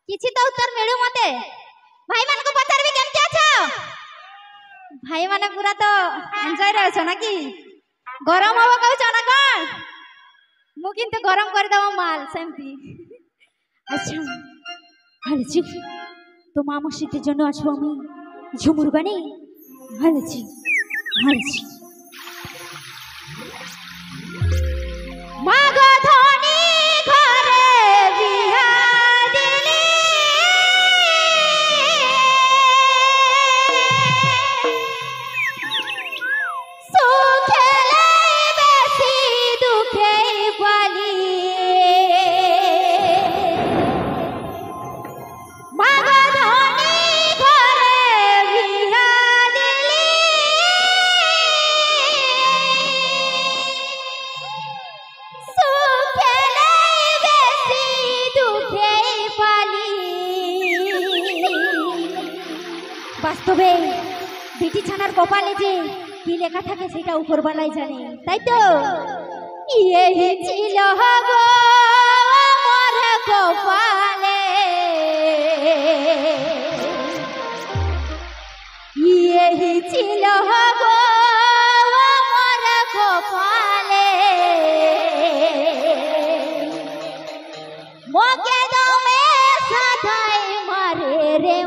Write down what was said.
किछि तो उत्तर मिलू मते भाई मान को पचारबी केमति अछो भाई माने पूरा तो एन्जॉय रे अछो ना कि गरम हो कहू छ ना कोन मु किंतु गरम कर दवा माल सेमती अच्छा हालजी तो मामा शीते जनो आछो আমি ঝুমুর গানে হালজি হালজি মাগো ধনী ঘরে বিহা দিলি সুখে বেশি দুঃখে পালি মাগো ধনী ঘরে বিহা দিলি সুখে বেশি দুঃখে পালি বাস্তবে বিটি ছানার কপালে যে কি লেখা থাকে সেটা উপরবালাই জানে তাই তো এই ছিল গো আমার কপালে এই ছিল গো আমার কপালে মকে দমে সাদাই মারে রে